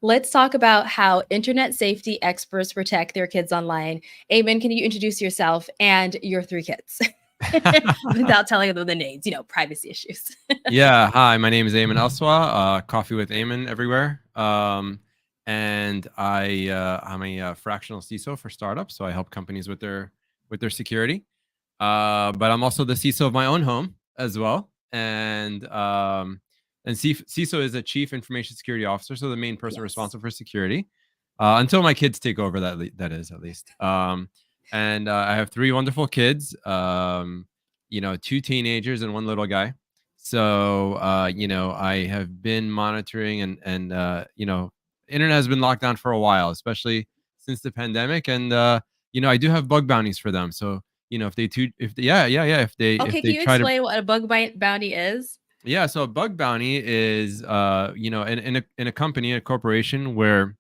Let's talk about how internet safety experts protect their kids online. Ayman, can you introduce yourself and your three kids without telling them the names? Privacy issues. Yeah, hi, my name is Ayman Elsawah, coffee with Ayman everywhere. And I'm a fractional CISO for startups, so I help companies with their security. But I'm also the CISO of my own home as well. And CISO is a Chief Information Security Officer, so the main person Yes. responsible for security. Until my kids take over, that is at least. And I have three wonderful kids. Two teenagers and one little guy. So I have been monitoring and internet has been locked down for a while, especially since the pandemic. And I do have bug bounties for them. So if they if Okay, can they you try to. explain what a bounty is? Yeah, so a bug bounty is in a company, a corporation where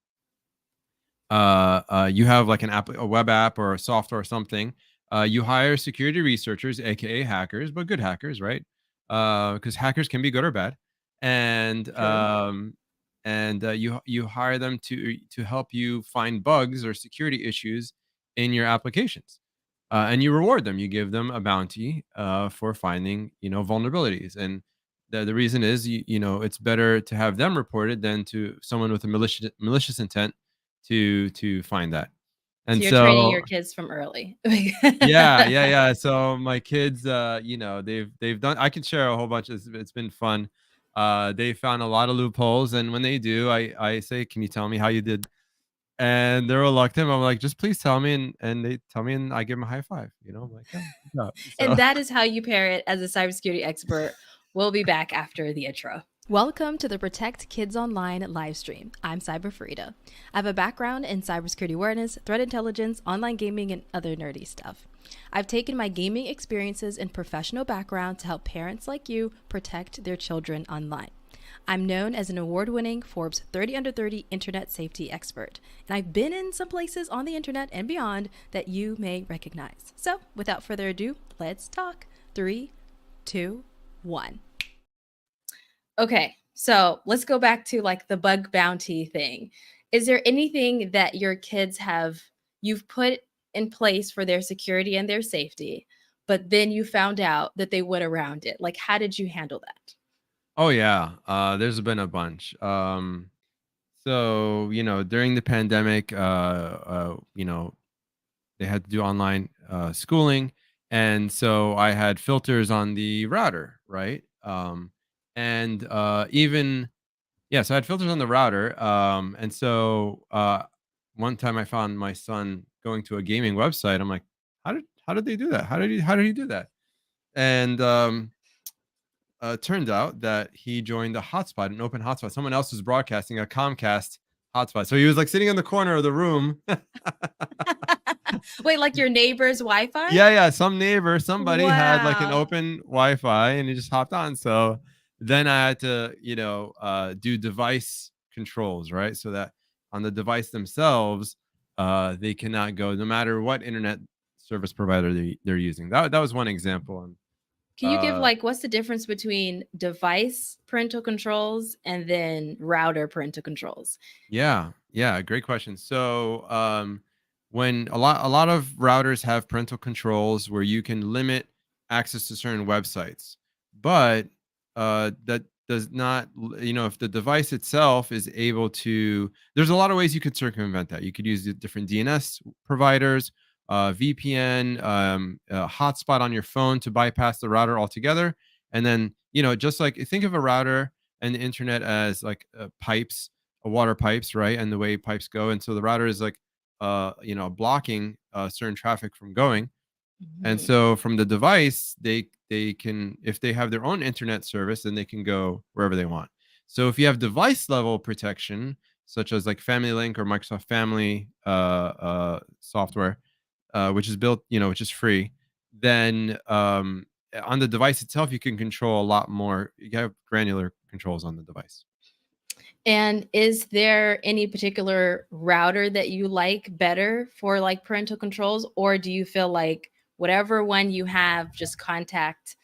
you have like a web app or a software or something. You hire security researchers, aka hackers, but good hackers, right? Because hackers can be good or bad, and True. you hire them to help you find bugs or security issues in your applications, and you reward them. You give them a bounty for finding vulnerabilities, and the reason is it's better to have them reported than to someone with a malicious intent to find that. So And you're training so your kids from early. yeah. So my kids, they've done. I can share a whole bunch. It's been fun. They found a lot of loopholes, and when they do, I say, "Can you tell me how you did?" And they're reluctant. I'm like, "Just please tell me," and they tell me, and I give them a high five. I'm like, "Yeah, good job." And So that is how you pair it as a cybersecurity expert. We'll be back after the intro. Welcome to the Protect Kids Online live stream. I'm CyberFareedah. I have a background in cybersecurity awareness, threat intelligence, online gaming, and other nerdy stuff. I've taken my gaming experiences and professional background to help parents like you protect their children online. I'm known as an award-winning Forbes 30 Under 30 internet safety expert, and I've been in some places on the internet and beyond that you may recognize. So, without further ado, let's talk. 3, 2, 1. Okay, so let's go back to like the bug bounty thing. Is there anything that your kids you've put in place for their security and their safety, but then you found out that they went around it? Like, how did you handle that? oh yeah, there's been a bunch. So during the pandemic, they had to do online schooling, and so I had filters on the router, right? And even Yeah, so I had filters on the router, and so one time I found my son going to a gaming website. I'm like, how did they do that? How did he do that? And turned out that he joined a hotspot, an open hotspot. Someone else was broadcasting a Comcast hotspot, so he was like sitting in the corner of the room. Wait, like your neighbor's Wi-Fi? Yeah, some neighbor, somebody had like an Wow. open Wi-Fi, and he just hopped on. So then I had to, do device controls, right? So that on the device themselves, they cannot go no matter what internet service provider they're using. That was one example. And Can you give like what's the difference between device parental controls and then router parental controls? yeah, great question. So when a lot of routers have parental controls where you can limit access to certain websites, but that does not, if the device itself is able to, there's a lot of ways you could circumvent that. You could use the different DNS providers, VPN, hotspot on your phone to bypass the router altogether. And then, just like think of a router and the internet as like pipes, water pipes, right? And the way pipes go. And so the router is like, blocking certain traffic from going. And Mhm. so from the device, they can, if they have their own internet service, then they can go wherever they want. So if you have device level protection, such as like Family Link or Microsoft Family software, which is built, which is free, then on the device itself, you can control a lot more. You have granular controls on the device. And is there any particular router that you like better for like parental controls, or do you feel like whatever one you have, just contact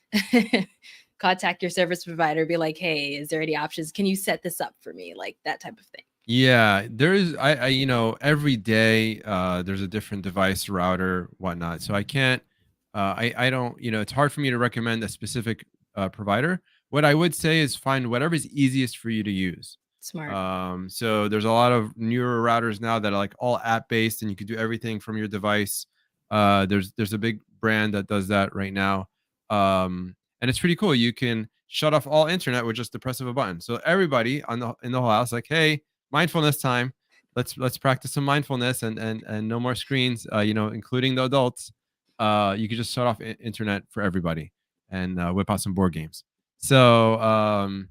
contact your service provider, be like, hey, is there any options? Can you set this up for me? Like that type of thing. Yeah, there's you know, every day there's a different device, router, whatnot. So I can't I don't, you know, it's hard for me to recommend a specific provider. What I would say is find whatever's easiest for you to use. Smart. So there's a lot of newer routers now that are like all app based and you can do everything from your device. There's a big brand that does that right now. And it's pretty cool. You can shut off all internet with just the press of a button. So everybody on the in the whole house, like, hey, mindfulness time. Let's practice some mindfulness and no more screens. You know, including the adults. You could just shut off internet for everybody and whip out some board games. So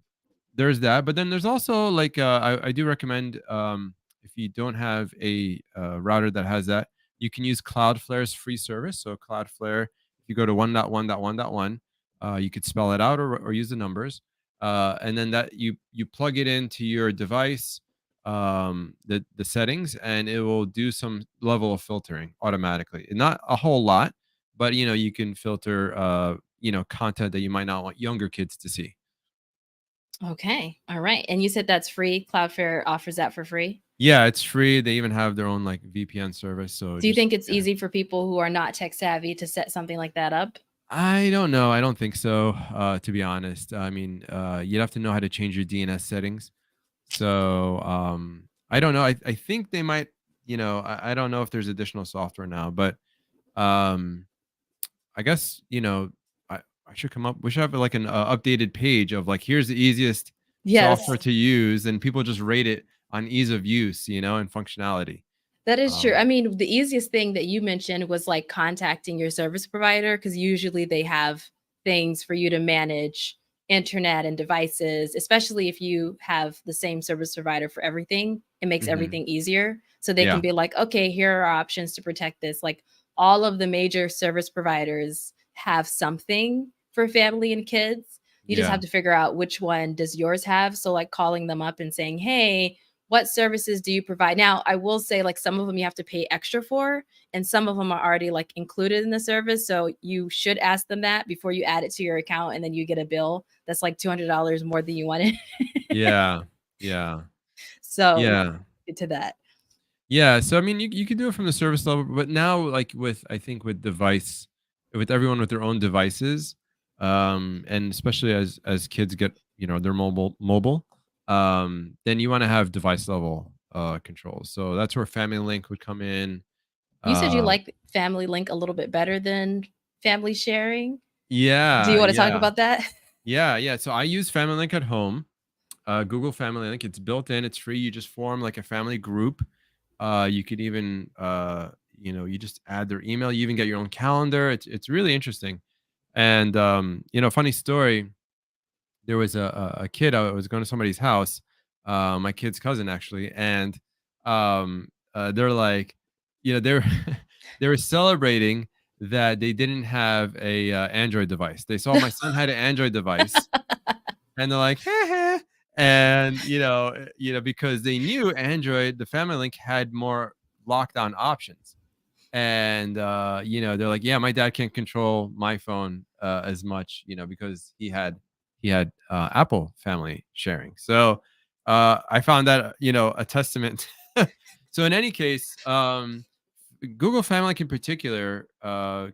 there's that, but then there's also like I do recommend if you don't have a router that has that, you can use Cloudflare's free service. So Cloudflare, if you go to 1.1.1.1, you could spell it out or use the numbers, and then that you plug it into your device, the settings, and it will do some level of filtering automatically. Not a whole lot, but you know you can filter you know content that you might not want younger kids to see. Okay. All right. And you said that's free. Cloudflare offers that for free. Yeah, it's free. They even have their own like VPN service. So Do you just think it's yeah. easy for people who are not tech savvy to set something like that up? I don't know. I don't think so. To be honest, I mean, you'd have to know how to change your DNS settings. So I don't know. I think they might. You know, I don't know if there's additional software now, but um, I guess you know I should come up. We should have like an updated page of like here's the easiest Yes. software to use, and people just rate it on ease of use, you know, and functionality. That is true. I Um, mean, the easiest thing that you mentioned was like contacting your service provider because usually they have things for you to manage internet and devices, especially if you have the same service provider for everything. It makes mhm. everything easier. So they can Yeah. be like, okay, here are options to protect this. Like all of the major service providers have something for family and kids. You just Yeah. have to figure out which one does yours have. So like calling them up and saying, hey, what services do you provide? Now, I will say like some of them you have to pay extra for, and some of them are already like included in the service. So you should ask them that before you add it to your account, and then you get a bill that's like $200 more than you wanted. Yeah. Yeah. So Yeah. get to that. Yeah. So I mean you could do it from the service level, but now like with I think with device with everyone with their own devices, and especially as kids get, you know, their mobile, then you want to have device level controls. So that's where Family Link would come in. You said you Uh like Family Link a little bit better than family sharing. Do you yeah, want to talk yeah. about that? Yeah, yeah. So I use Family Link at home. Google Family Link. It's built in. It's free. You just form like a family group. You could even, you know, you just add their email. You even get your own calendar. It's really interesting. And you know, funny story. There was a kid. I was going to somebody's house. My kid's cousin actually, and they're like, you know, they're they were celebrating that they didn't have a Android device. They saw my son had an Android device and they're like, "Heh heh." And you know, because they knew Android, the Family Link had more lockdown options. And you know, they're like, "Yeah, my dad can't control my phone as much, you know, because he had Apple Family sharing." So I found that you know a testament. So in any case, Google Family Link in particular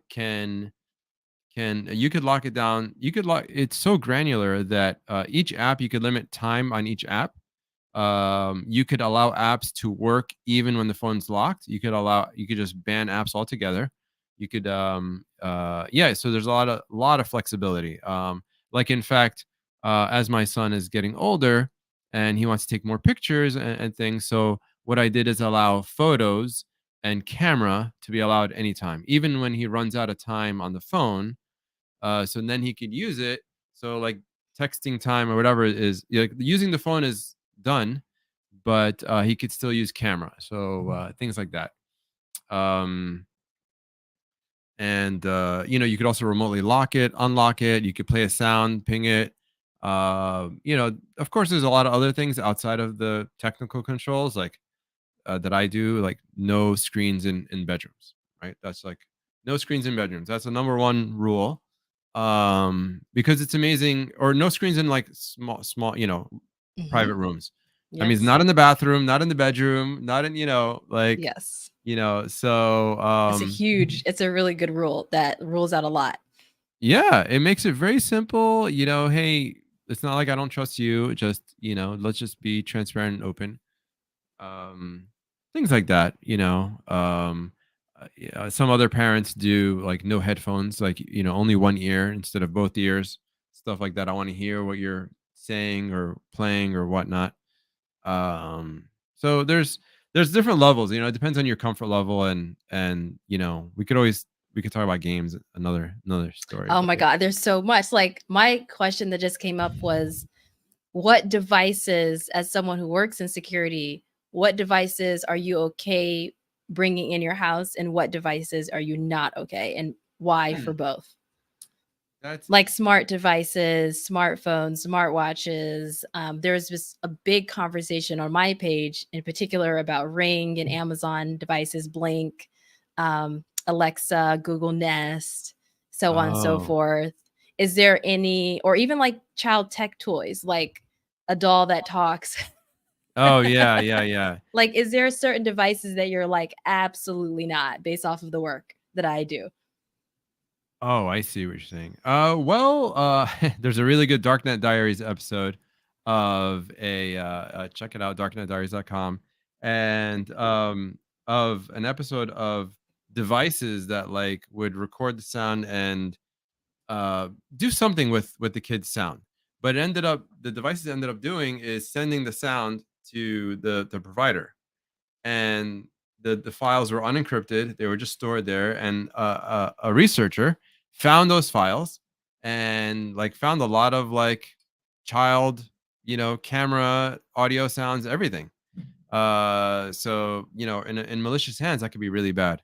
can you could lock it down. You could lock it's so granular that each app you could limit time on each app. You could allow apps to work even when the phone's locked. You could just ban apps altogether. You could yeah, so there's a lot of flexibility. Like in fact, as my son is getting older and he wants to take more pictures and things, so what I did is allow photos and camera to be allowed anytime, even when he runs out of time on the phone, so then he could use it. So like texting time or whatever is, you know, using the phone is done, but he could still use camera. So things like that. Um, and you know, you could also remotely lock it, unlock it. You could play a sound, ping it. You know, of course, there's a lot of other things outside of the technical controls, like that I do, like no screens in bedrooms. Right? That's like no screens in bedrooms. That's the number one rule. Because it's amazing, or no screens in like small, you know, Mhm. private rooms. I mean, it's Yes. not in the bathroom, not in the bedroom, not in, like, Yes. so, It's a really good rule that rules out a lot. yeah, it makes it very simple. Hey, it's not like I don't trust you. Just, let's just be transparent and open. Um, Things like that. Yeah, some other parents do like no headphones, like, only one ear instead of both ears, stuff like that. I want to hear what you're saying or playing or whatnot. So there's different levels. It depends on your comfort level, and we could talk about games, another story, Oh but my yeah. God, there's so much. Like my question that just came up was what devices, as someone who works in security, what devices are you okay bringing in your house and what devices are you not okay and why for Hmm. both? That's Like smart devices, smartphones, smartwatches. There's just a big conversation on my page in particular about Ring and Amazon devices, Blink, Alexa, Google Nest, so on and so oh forth. Is there any, or even like child tech toys, like a doll that talks? oh yeah, yeah, yeah. Like, is there certain devices that you're like, absolutely not, based off of the work that I do? Oh, I see what you're saying. Well, there's a really good Darknet Diaries episode of check it out, darknetdiaries.com, and of an episode of devices that like would record the sound and do something with the kid's sound. But the devices ended up doing is sending the sound to the provider, and the files were unencrypted. They were just stored there, and a researcher found those files and like found a lot of like child, camera, audio sounds, everything. So in malicious hands, that could be really bad.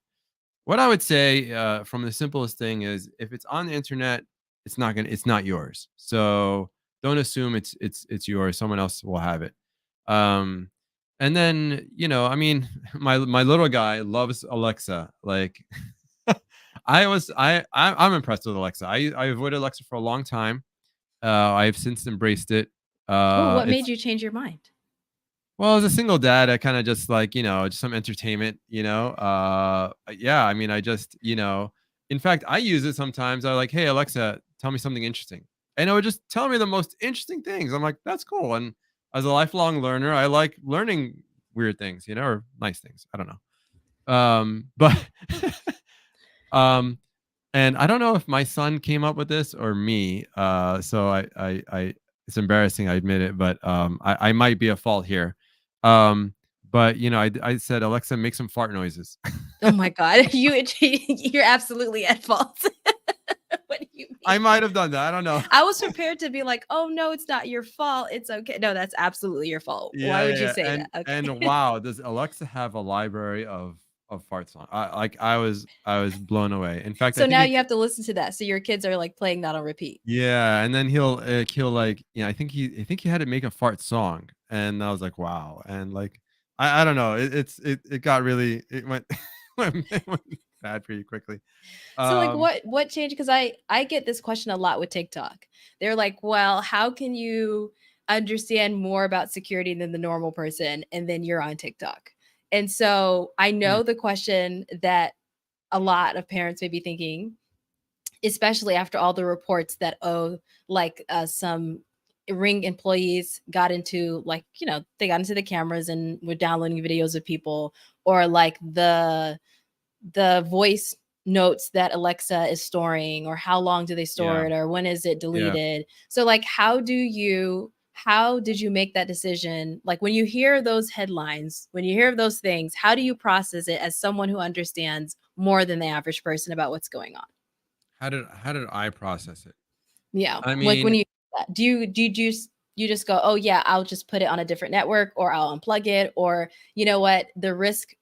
What I would say, from the simplest thing is, if it's on the internet, it's not yours. So don't assume it's yours. Someone else will have it. Um, and then, I mean, my little guy loves Alexa. Like, I'm impressed with Alexa. I avoided Alexa for a long time. I've since embraced it. Oh, what made It's you change your mind? Well, as a single dad, I kind of just like, just some entertainment, yeah, I mean, I just, in fact, I use it sometimes. I like, hey, Alexa, tell me something interesting. And it would just tell me the most interesting things. I'm like, that's cool. And as a lifelong learner, I like learning weird things, or nice things. I don't know. But um, and I don't know if my son came up with this or me. So it's embarrassing, I admit it, but I might be at fault here. Um, but I said, Alexa, make some fart noises. Oh my God, you're absolutely at fault. What do you I mean? might have done that. I don't know. I was prepared to be like, "Oh no, it's not your fault. It's okay." No, that's absolutely your fault. Why Yeah, would yeah, you yeah. say And that? Okay. and wow, does Alexa have a library of fart songs? I was blown away. In fact, I So think now it. you have to listen to that. So your kids are like playing that on repeat. Yeah, and then he'll like, I think he had to make a fart song, and I was like, wow. And like, I don't know, it got really, it went it went bad pretty quickly. So like Um, what changed? Because I get this question a lot with TikTok. They're like, well, how can you understand more about security than the normal person? And then you're on TikTok. And so I hmm, know the question that a lot of parents may be thinking, especially after all the reports that some Ring employees got into, like, they got into the cameras and were downloading videos of people, or like the voice notes that Alexa is storing, or how long do they store yeah, it, or when is it yeah. deleted. So like how did you make that decision? Like when you hear those headlines, when you hear of those things, how do you process it as someone who understands more than the average person about what's going on? How did I process it? Yeah. I Like when mean, you just go, "Oh yeah, I'll just put it on a different network, or I'll unplug it, or you know what, the risk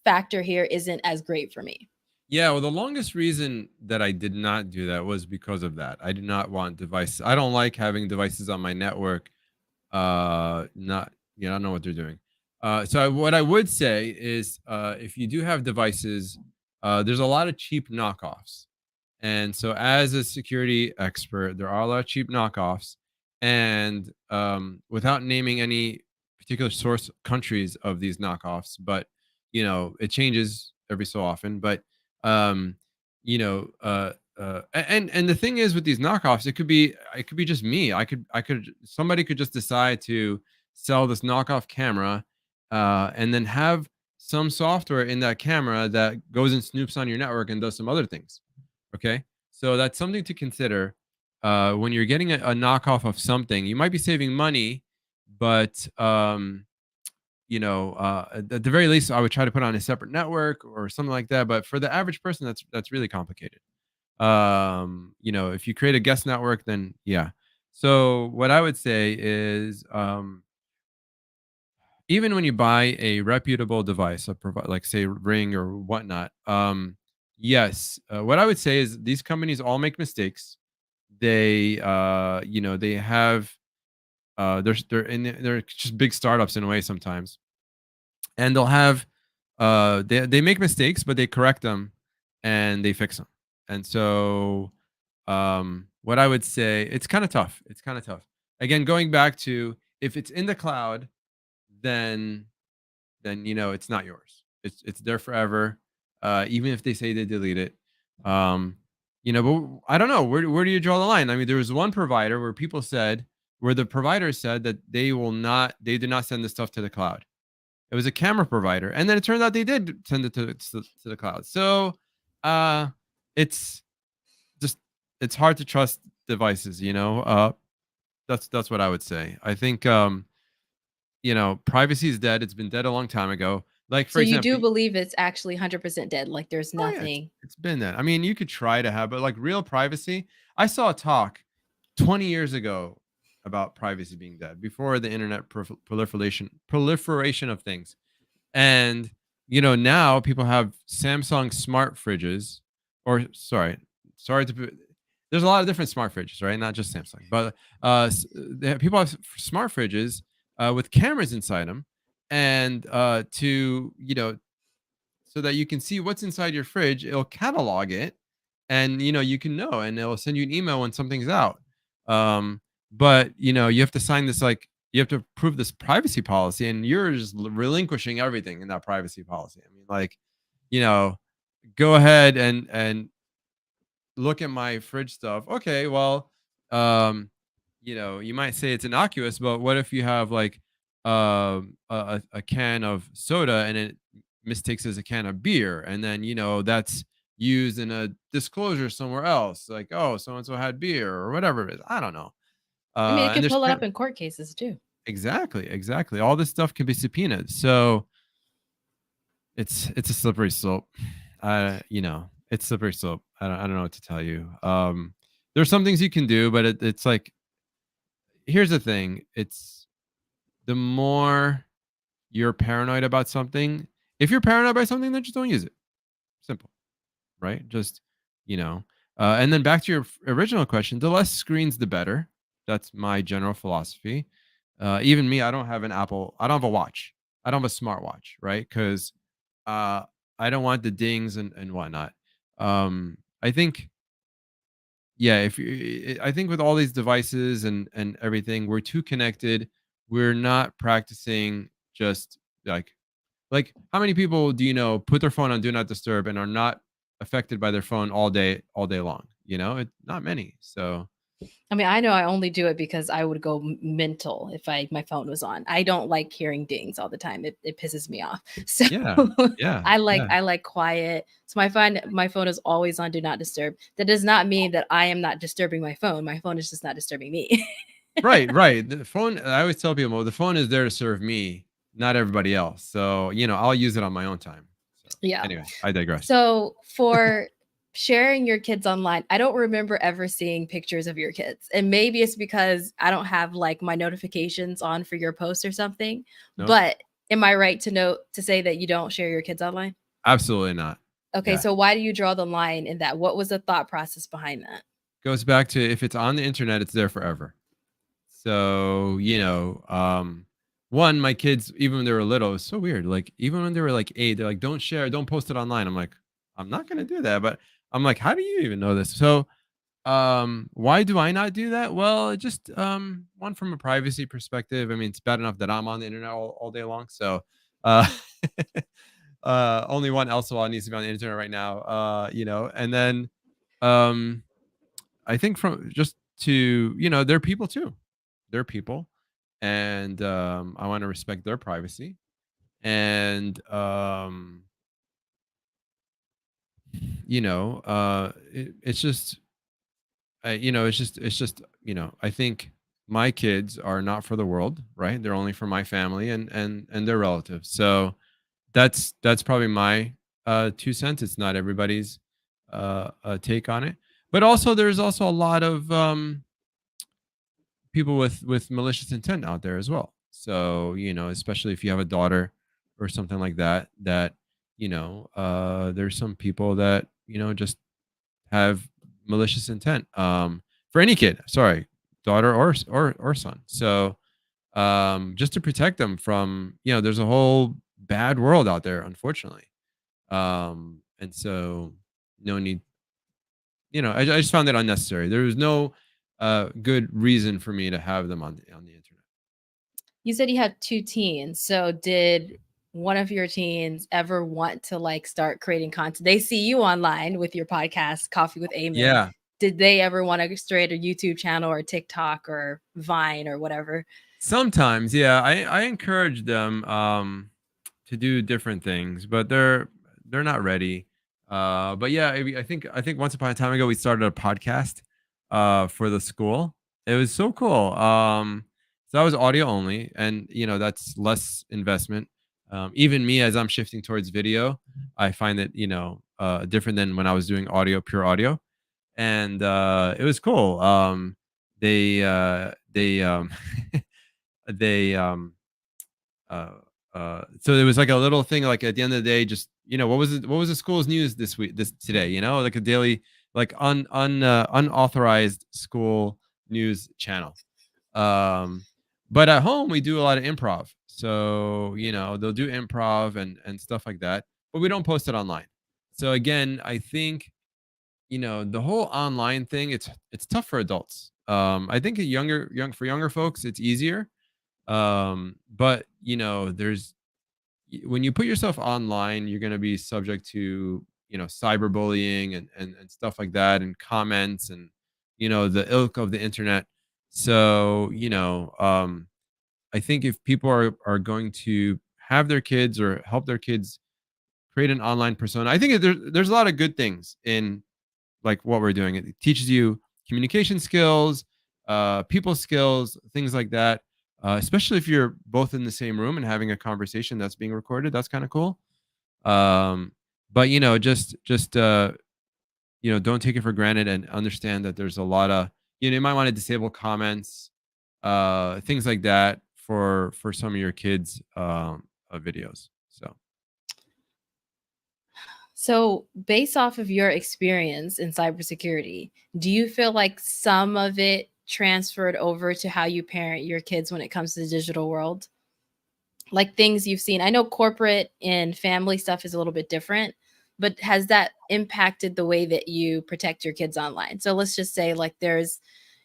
factor here isn't as great for me." yeah, well, the longest reason that I did not do that was because of that. I do not want devices. I don't like having devices on my network. Not, I don't know what they're doing. What I would say is, if you do have devices, there's a lot of cheap knockoffs. And so, as a security expert, there are a lot of cheap knockoffs. And without naming any particular source countries of these knockoffs, but it changes every so often. But um, and the thing is with these knockoffs, it could be just me. I could somebody could just decide to sell this knockoff camera, and then have some software in that camera that goes and snoops on your network and does some other things. Okay, so that's something to consider. When you're getting a knockoff of something, you might be saving money, but at the very least, I would try to put on a separate network or something like that. But for the average person, that's really complicated. If you create a guest network, then yeah. So what I would say is, even when you buy a reputable device, like say Ring or whatnot, yes, what I would say is these companies all make mistakes. They have they're just big startups in a way sometimes, and they'll have they make mistakes, but they correct them and they fix them. And so what I would say, it's kind of tough. It's kind of tough. Again, going back to, if it's in the cloud, then it's not yours. It's there forever. Even if they say they delete it. But I don't know, where do you draw the line? I mean, there was one provider where the provider said that they did not send the stuff to the cloud. It was a camera provider, and then it turned out they did send it to the cloud. So it's just it's hard to trust devices. That's what I would say. I think privacy is dead. It's been dead a long time ago. Like, for So you do example, believe it's actually 100% dead, like there's oh yeah, it's nothing. it's been that. I mean, you could try to have, but like real privacy. I saw a talk 20 years ago about privacy being dead before the internet proliferation of things. And now people have Samsung smart fridges, or sorry to put. There's a lot of different smart fridges, right? Not just Samsung, but people have smart fridges with cameras inside them, and to so that you can see what's inside your fridge. It'll catalog it, and you can know, and it'll send you an email when something's out. But you have to sign this, like, you have to approve this privacy policy, and you're just relinquishing everything in that privacy policy. I mean, like, you know, go ahead and look at my fridge stuff. Okay, well, um, you might say it's innocuous, but what if you have like a can of soda and it mistakes as a can of beer, and then that's used in a disclosure somewhere else, like, oh, so and so had beer or whatever it is. I don't know. I mean, it And could there's pull it up in court cases too. exactly. All this stuff can be subpoenaed. So it's a slippery slope. It's slippery slope. I don't know what to tell you. There's some things you can do, but it's like, here's the thing. It's the more you're paranoid about something. If you're paranoid about something, then just don't use it. Simple, right? Just you know. And then back to your original question, the less screens, the better. That's my general philosophy. Even me, I don't have an Apple. I don't have a watch. I don't have a smartwatch, right? Because uh, I don't want the dings and whatnot. I think, yeah, I think with all these devices and everything, we're too connected. We're not practicing just like how many people do you know put their phone on do not disturb and are not affected by their phone all day long? Not many. So I mean, I know I only do it because I would go mental if my phone was on. I don't like hearing dings all the time. It pisses me off. So yeah, yeah, yeah. I like quiet. So my phone is always on do not disturb. That does not mean that I am not disturbing my phone. My phone is just not disturbing me. Right. The phone, I always tell people, the phone is there to serve me, not everybody else. So, I'll use it on my own time. So, Yeah. anyway, I digress. So for sharing your kids online, I don't remember ever seeing pictures of your kids. And maybe it's because I don't have like my notifications on for your posts or something. Nope. But am I right to say that you don't share your kids online? Absolutely not. Okay, Yeah. so why do you draw the line in that? What was the thought process behind that? Goes back to, if it's on the internet, it's there forever. So, one, my kids, even when they were little, it's so weird. Like, even when they were like 8, they're like, don't share, don't post it online. I'm like, I'm not going to do that. But I'm like, how do you even know this? So Why do I not do that? Well, it just one, from a privacy perspective. I mean, it's bad enough that I'm on the internet all day long. So uh only one Elsawah needs to be on the internet right now. And then um I think from just to, they're people too. They're people. And I want to respect their privacy. And it's just I think my kids are not for the world, right? They're only for my family and their relatives. So that's probably my 2 cents. It's not everybody's take on it. But also, there's also a lot of people with malicious intent out there as well. So, especially if you have a daughter or something like that, there's some people that, just have malicious intent, for any kid, sorry, daughter or son. So, just to protect them from, there's a whole bad world out there, unfortunately. And so, no need, I just found it unnecessary. There was no good reason for me to have them on the internet. You said you had 2 teens. So did one of your teens ever want to like start creating content? They see you online with your podcast, Coffee with Ayman. Yeah. Did they ever want to create a YouTube channel or TikTok or Vine or whatever? Sometimes, yeah, I encourage them to do different things, but they're not ready. But yeah, I think once upon a time ago we started a podcast for the school. It was so cool. So that was audio only, and that's less investment. Even me, as I'm shifting towards video, I find that different than when I was doing audio, pure audio, and it was cool. They they uh so there was like a little thing, like at the end of the day, just what was the school's news this today, like a daily, like unauthorized school news channel. But at home we do a lot of improv, so they'll do improv and stuff like that, but we don't post it online. So again, I think the whole online thing, it's tough for adults. I think for younger folks it's easier. But there's when you put yourself online, you're going to be subject to cyberbullying and stuff like that, and comments, and the ilk of the internet. So I think if people are going to have their kids or help their kids create an online persona, I think there's a lot of good things in like what we're doing. It teaches you communication skills, people skills, things like that. Especially if you're both in the same room and having a conversation that's being recorded, that's kind of cool. Um, but don't take it for granted, and understand that there's a lot of you might want to disable comments, things like that for some of your kids' videos. So, based off of your experience in cybersecurity, do you feel like some of it transferred over to how you parent your kids when it comes to the digital world? Like things you've seen. I know corporate and family stuff is a little bit different, but has that impacted the way that you protect your kids online? So let's just say like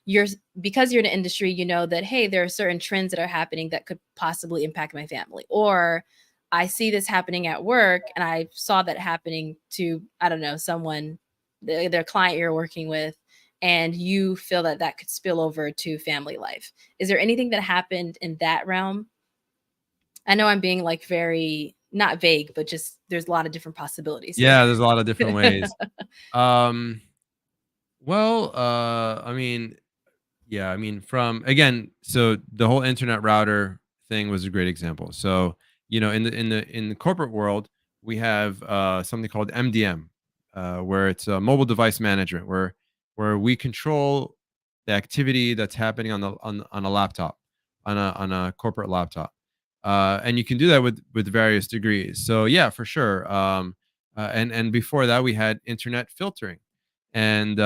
you're because you're in an industry, you know that hey, there are certain trends that are happening that could possibly impact my family, or I see this happening at work and I saw that happening to, I don't know, someone, their client you're working with, and you feel that that could spill over to family life. Is there anything that happened in that realm? I know I'm being like very not vague, but just there's a lot of different possibilities here. Yeah, there's a lot of different ways. Um, well, from again, so the whole internet router thing was a great example. So, in the corporate world, we have something called MDM, where it's a mobile device management, where we control the activity that's happening on a laptop, on a corporate laptop, and you can do that with various degrees. So yeah, for sure. And before that, we had internet filtering, and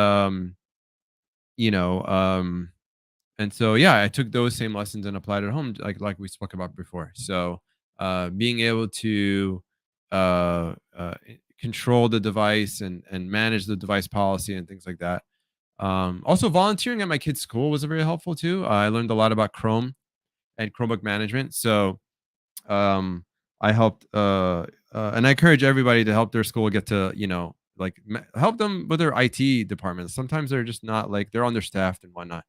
you know um and so yeah, I took those same lessons and applied it at home, like we spoke about before. So being able to control the device and manage the device policy and things like that, Also, volunteering at my kid's school was very helpful too. I learned a lot about Chrome and Chromebook management. So um, I helped, and I encourage everybody to help their school get to, like help them with their IT departments. Sometimes they're just not like they're understaffed and whatnot.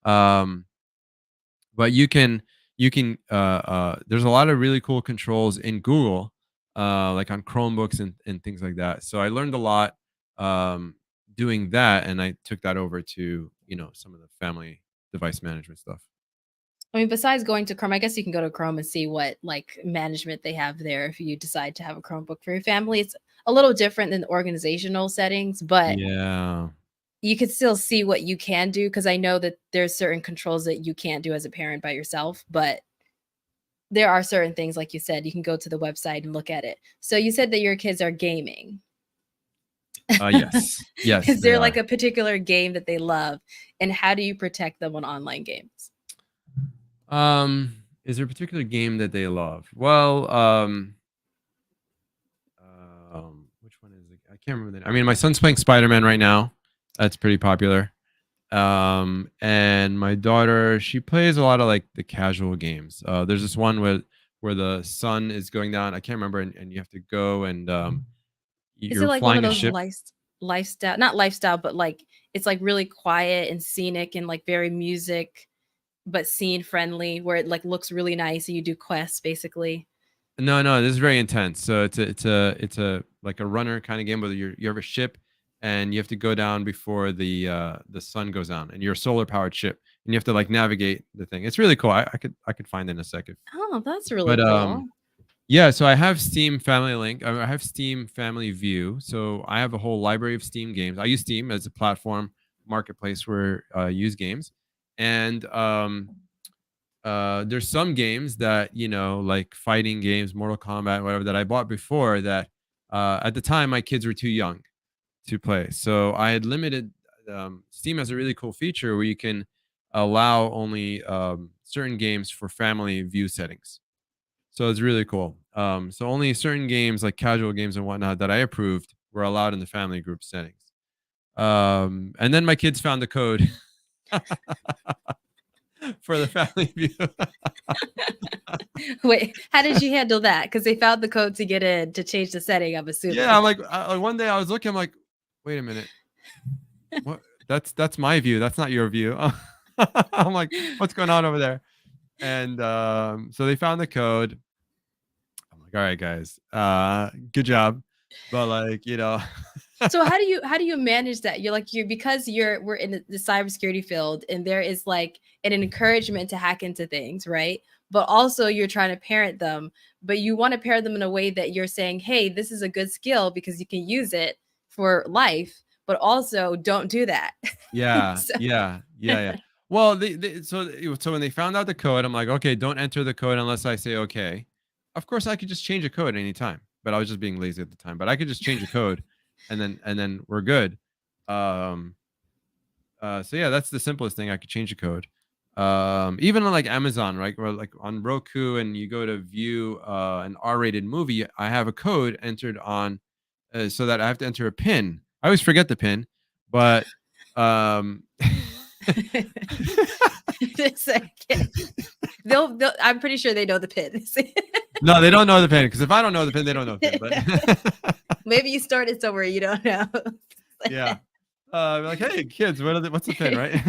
Um, but there's a lot of really cool controls in Google, like on Chromebooks and things like that. So I learned a lot um, doing that, and I took that over to some of the family device management stuff. I mean, besides going to Chrome, I guess you can go to Chrome and see what like management they have there if you decide to have a Chromebook for your family. It's a little different than the organizational settings, but Yeah. you could still see what you can do, because I know that there's certain controls that you can't do as a parent by yourself, but there are certain things, like you said, you can go to the website and look at it. So you said that your kids are gaming. Yes. Yes, Is they there are. like a particular game that they love, and how do you protect them on online games? Is there a particular game that they love? Well, which one is it? I can't remember the name. I mean, my son's playing Spider-Man right now. That's pretty popular. And my daughter, she plays a lot of like the casual games. There's this one where the sun is going down. I can't remember, and you have to go and Is it you're like one of flying a those ship. lifestyle, not lifestyle, but like it's like really quiet and scenic and like very music, but scene friendly, where it like looks really nice and you do quests basically? No, no, this is very intense. So it's a like a runner kind of game where you have a ship and you have to go down before the sun goes down, and you're a solar powered ship, and you have to like navigate the thing. It's really cool. I could find it in a second. Oh, that's really But cool. yeah, so I have Steam Family Link. I have Steam Family View. So I have a whole library of Steam games. I use Steam as a platform marketplace where I use games. And there's some games that, like fighting games, Mortal Kombat, whatever, that I bought before that at the time my kids were too young to play. So I had limited. Steam has a really cool feature where you can allow only certain games for family view settings. So it's really cool. So only certain games, like casual games and whatnot, that I approved were allowed in the family group settings. And then my kids found the code for the family view. Wait, how did you handle that? Because they found the code to get in to change the setting, I'm Yeah, assuming. I'm like, one day I was looking, I'm like, wait a minute, what? That's my view. That's not your view. I'm like, what's going on over there? And so they found the code. I'm like, all right, guys, good job, but like, So how do you manage that? You're like, because we're in the cybersecurity field, and there is like an encouragement to hack into things, right? But also you're trying to parent them, but you want to parent them in a way that you're saying, hey, this is a good skill because you can use it for life, but also don't do that. Yeah, So, yeah, yeah, yeah. Well, so when they found out the code, I'm like, okay, don't enter the code unless I say okay. Of course, I could just change a code anytime, but I was just being lazy at the time. But I could just change a code, and then we're good. Um, so yeah, that's the simplest thing. I could change a code. Even on like Amazon, right, or like on Roku, and you go to view an R-rated movie, I have a code entered on, so that I have to enter a pin. I always forget the pin, but um, it's like, they'll I'm pretty sure they know the pins. no, they don't know the pin, because if I don't know the pin, they don't know the pin. But Maybe you started somewhere you don't know. yeah, like, hey kids, what's the pin, right?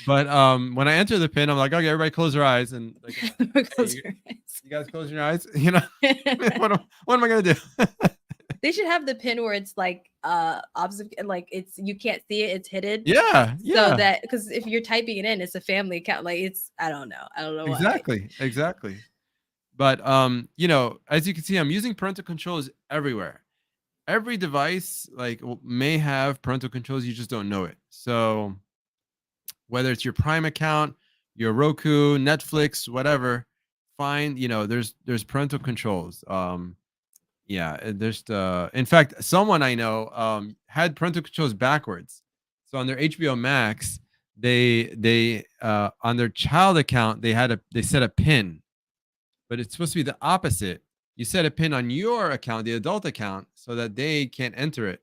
But when I enter the pin, I'm like, okay, everybody close their eyes, and like, Close you, your eyes. you guys close your eyes. What am I gonna do? They should have the pin where it's like opposite, like it's you can't see it, it's hidden. Yeah, So yeah, that, because if you're typing it in, it's a family account. Like it's, I don't know. I don't know why. exactly. But as you can see, I'm using parental controls everywhere. Every device like may have parental controls, you just don't know it. So whether it's your Prime account, your Roku, Netflix, whatever, find, there's parental controls. Yeah, there's in fact, someone I know had parental controls backwards. So on their HBO Max, they on their child account, they set a pin, but it's supposed to be the opposite. You set a pin on your account, the adult account, so that they can't enter it.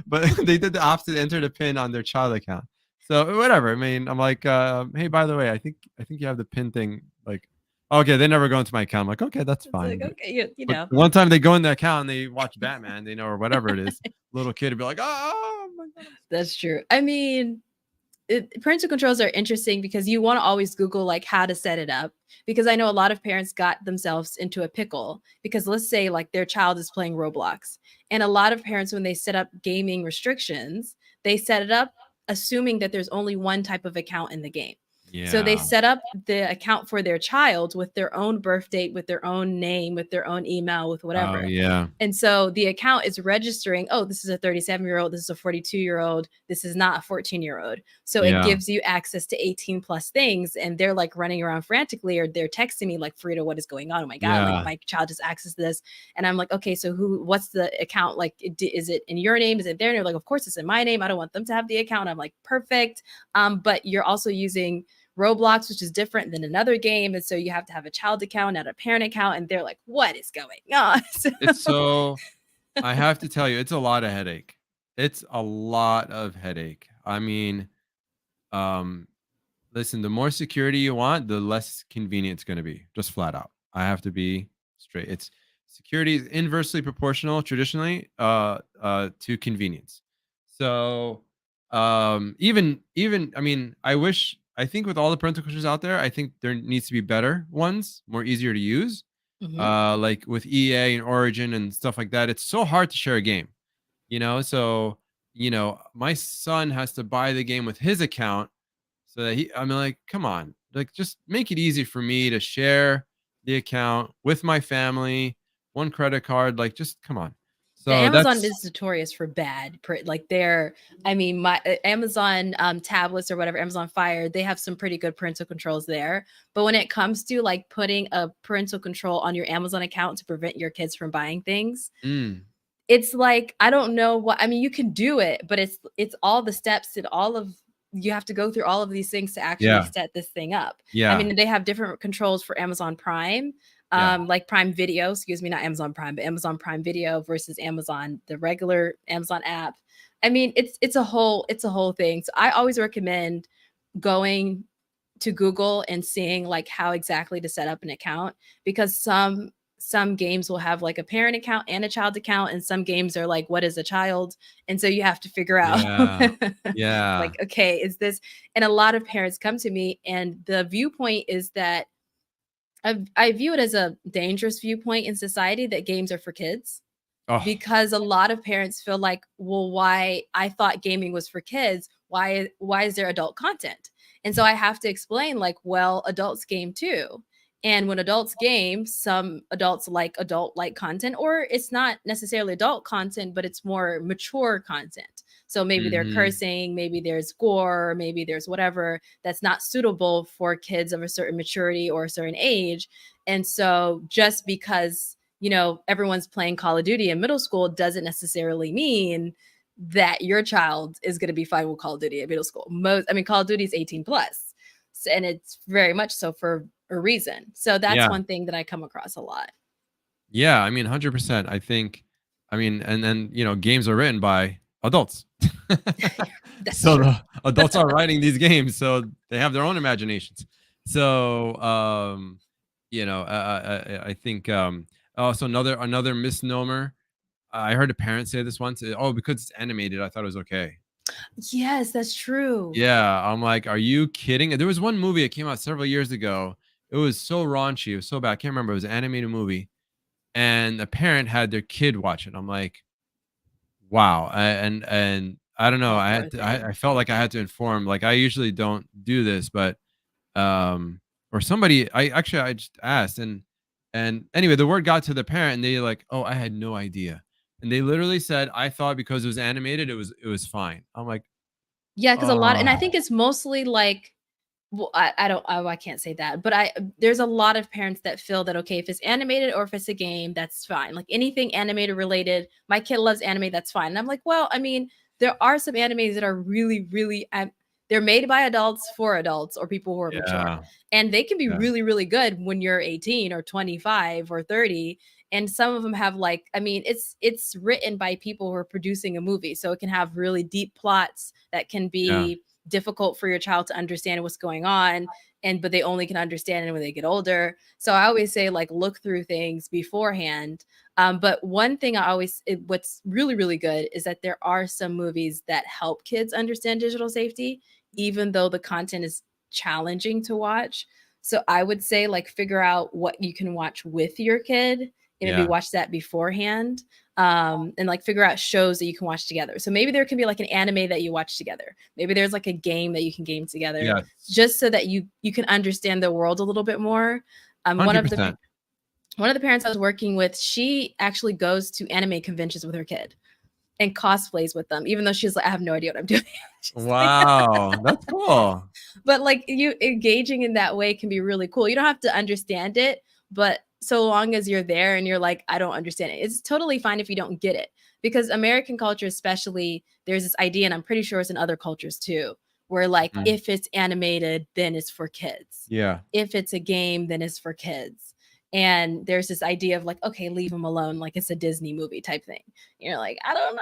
But they did the opposite, enter the pin on their child account. So whatever. I mean, I'm like, hey, by the way, I think you have the pin thing. Like, okay, they never go into my account. I'm like, okay, that's It's fine. like, But okay, you but know. one time they go in the account and they watch Batman, they know, or whatever it is. Little kid would be like, oh my god, I'm That's true. I mean, parental controls are interesting because you want to always Google like how to set it up. Because I know a lot of parents got themselves into a pickle because let's say like their child is playing Roblox, and a lot of parents when they set up gaming restrictions, they set it up assuming that there's only one type of account in the game. So they yeah. set up the account for their child with their own birth date, with their own name, with their own email, with Oh whatever. yeah. And so the account is registering, oh, this is a 37-year-old, this is a 42-year-old, this is not a 14-year-old. So it Yeah. gives you access to 18 plus things. And they're like running around frantically, or they're texting me like, Frida, what is going on? Oh my God, like Yeah. my child just accessed this. And I'm like, okay, so what's the account? Like, is it in your name? Is it there? And they're like, of course it's in my name. I don't want them to have the account. I'm like, perfect. But you're also using Roblox, which is different than another game. And so you have to have a child account, not a parent account. And they're like, what is going on? So, It's so, I have to tell you, it's a lot of headache. It's a lot of headache. I mean, um, listen, the more security you want, the less convenient it's going to be. Just flat out. I have to be straight. It's security is inversely proportional traditionally to convenience. So even I mean, I think with all the parental controls out there, I think there needs to be better ones, more easier to use. mhm. Like with EA and Origin and stuff like that. It's so hard to share a game, so my son has to buy the game with his account so that I mean, like, come on, like, just make it easy for me to share the account with my family, one credit card, like, just come on. The So Amazon that's is notorious for bad. Like they're, I mean, my Amazon tablets or whatever, Amazon Fire, they have some pretty good parental controls there. But when it comes to like putting a parental control on your Amazon account to prevent your kids from buying things, mm, it's like I don't know what I mean. You can do it, but it's all the steps and all of you have to go through all of these things to actually yeah, set this thing up. I yeah, mean, they have different controls for Amazon Prime, yeah, like Prime Video. Excuse me, not Amazon Prime, but Amazon Prime Video versus Amazon, the regular Amazon app. I mean, it's a whole thing. So I always recommend going to Google and seeing like how exactly to set up an account because some games will have like a parent account and a child account and some games are like what is a child, and so you have to figure out yeah, yeah. like okay, is this, and a lot of parents come to me and the viewpoint is that I view it as a dangerous viewpoint in society that games are for kids Oh, because a lot of parents feel like, well, why I thought gaming was for kids. Why is there adult content? And so I have to explain like, well, adults game too. And when adults game, some adults like adult like content, or it's not necessarily adult content, but it's more mature content. So maybe they're mhm, cursing, maybe there's gore, maybe there's whatever that's not suitable for kids of a certain maturity or a certain age. And so just because everyone's playing Call of Duty in middle school doesn't necessarily mean that your child is going to be fine with Call of Duty at middle school. Call of Duty is 18 plus, and it's very much so for a reason. So that's yeah, one thing that I come across a lot. yeah, I mean, 100%. I think, I mean, and then, games are written by adults. That's So true. the adults are writing these games, so they have their own imaginations. So, I think, also another misnomer. I heard a parent say this once. Oh, because it's animated, I thought it was okay. Yes, that's true. Yeah, I'm like, are you kidding? There was one movie that came out several years ago. It was so raunchy. It was so bad. I can't remember. It was an animated movie, and a parent had their kid watch it. I'm like, wow. And I don't know. Oh, I poor had to, I thing. felt like I had to inform. Like, I usually don't do this, but or somebody, I just asked, and anyway, the word got to the parent, and they like, oh, I had no idea, and they literally said, I thought because it was animated, it was fine. I'm like, Yeah, because a lot, and I oh think it's mostly like, well, I don't, oh, I can't say that, but there's a lot of parents that feel that okay, if it's animated or if it's a game, that's fine. Like anything animated related, my kid loves anime, that's fine. And I'm like, well, I mean, there are some animes that are really, really, they're made by adults for adults or people who are mature, yeah, and they can be yeah, really, really good when you're 18 or 25 or 30. and some of them have like, I mean, it's written by people who are producing a movie, so it can have really deep plots that can Yeah. be difficult for your child to understand what's going on, and but they only can understand it when they get older. So I always say, like, look through things beforehand. But one thing what's really, really good is that there are some movies that help kids understand digital safety, even though the content is challenging to watch. So I would say, like, figure out what you can watch with your kid and maybe Yeah. watch that beforehand. And like figure out shows that you can watch together. So maybe there can be like an anime that you watch together. Maybe there's like a game that you can game together, Yes. just so that you can understand the world a little bit more. One of the 100%. parents I was working with, she actually goes to anime conventions with her kid and cosplays with them, even though she's like, I have no idea what I'm doing. Like, Wow. That's cool. but like, you engaging in that way can be really cool. You don't have to understand it, but so long as you're there and you're like, I don't understand it, it's totally fine if you don't get it. Because American culture, especially, there's this idea, and I'm pretty sure it's in other cultures too, where like, Mm. if it's animated, then it's for kids. Yeah. If it's a game, then it's for kids. And there's this idea of like, okay, leave them alone, like it's a Disney movie type thing. You're like, I don't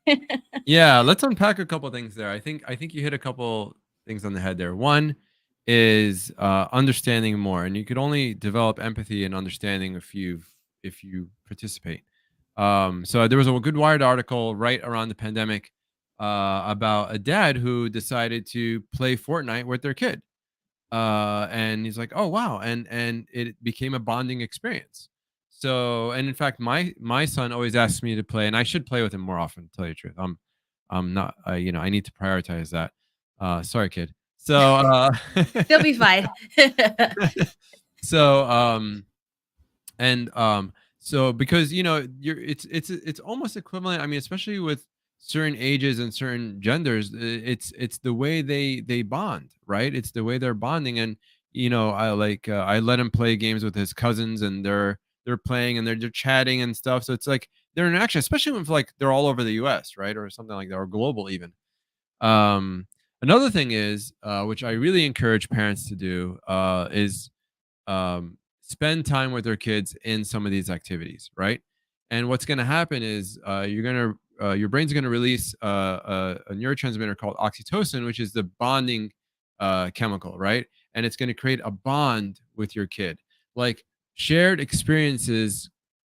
know, Yeah, let's unpack a couple things there. I think you hit a couple things on the head there. One is understanding more, and you could only develop empathy and understanding if you participate. So there was a good Wired article right around the pandemic about a dad who decided to play Fortnite with their kid, and he's like, oh wow, and it became a bonding experience. So, and in fact, my son always asks me to play, and I should play with him more often, to tell you the truth. I'm not, I need to prioritize that. Sorry, kid. So they'll be fine. so and so because you're it's almost equivalent. I mean, especially with certain ages and certain genders, it's the way they bond, right? It's the way they're bonding. And I let him play games with his cousins, and they're playing, and they're chatting and stuff. So it's like they're in action, especially when like they're all over the US, right? Or something like that, or global even. um Another thing is, which I really encourage parents to do, is spend time with their kids in some of these activities, right? And what's going to happen is your brain's going to release a neurotransmitter called oxytocin, which is the bonding chemical, right? And it's going to create a bond with your kid. Like, shared experiences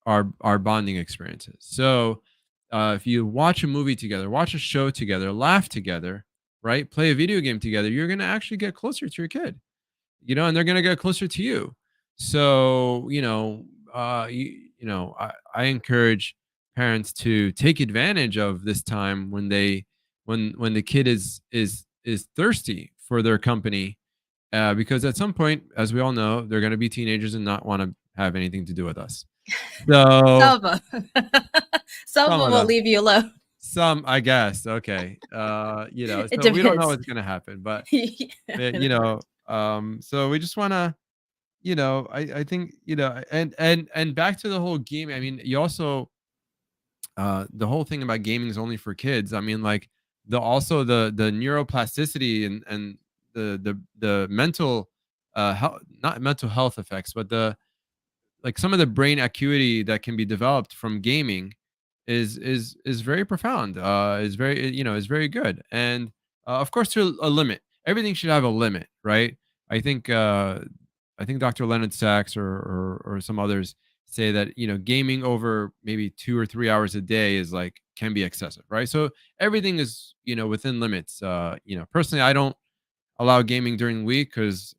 are bonding experiences. So if you watch a movie together, watch a show together, laugh together, right? Play a video game together, you're going to actually get closer to your kid, and they're going to get closer to you. So, I encourage parents to take advantage of this time when when the kid is thirsty for their company, because at some point, as we all know, they're going to be teenagers and not want to have anything to do with us. So Some of them. Some of some them of won't them, leave you alone. some, I guess. Okay. It So we don't know depends. what's going to happen, but Yeah, so we just want to, I think, and back to the whole game. I mean, you also, the whole thing about gaming is only for kids. I mean, like, the neuroplasticity and the mental health, not mental health effects, but the like some of the brain acuity that can be developed from gaming is very profound. Is very good. And of course, to a limit. Everything should have a limit, right? I think uh, I think Dr. Leonard Sachs or some others say that gaming over maybe 2 or 3 hours a day is like can be excessive, right? So everything is within limits. Personally, I don't allow gaming during the week because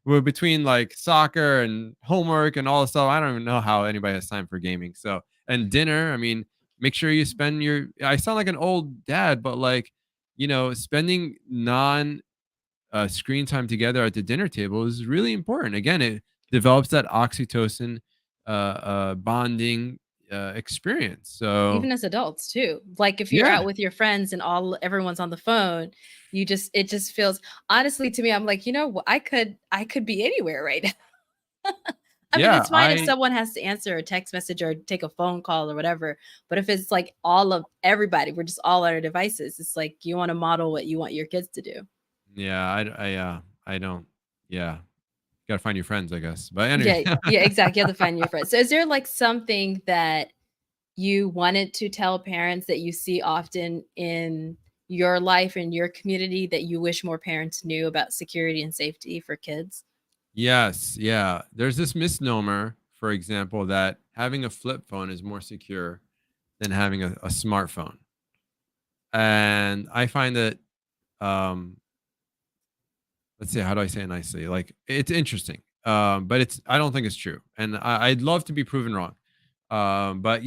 we're between like soccer and homework and all this stuff. I don't even know how anybody has time for gaming. So, and dinner, I mean, make sure you spend I sound like an old dad, but like, spending non screen time together at the dinner table is really important. Again, it develops that oxytocin bonding experience. So, even as adults too. Like if you're yeah, out with your friends and everyone's on the phone, it just feels, honestly, to me, I'm like, I could be anywhere right now. I mean, yeah, it's fine if someone has to answer a text message or take a phone call or whatever, but if it's like all of everybody, we're just all on our devices. It's like you want to model what you want your kids to do. yeah, I don't, yeah. Got to find your friends, I guess. But anyway, Yeah, exactly. You have to find your friends. So is there like something that you wanted to tell parents that you see often in your life and your community that you wish more parents knew about security and safety for kids? yes, yeah. There's this misnomer, for example, that having a flip phone is more secure than having a smartphone. And I find that, um, let's see, how do I say it nicely? Like, it's interesting, but I don't think it's true. And I'd love to be proven wrong. But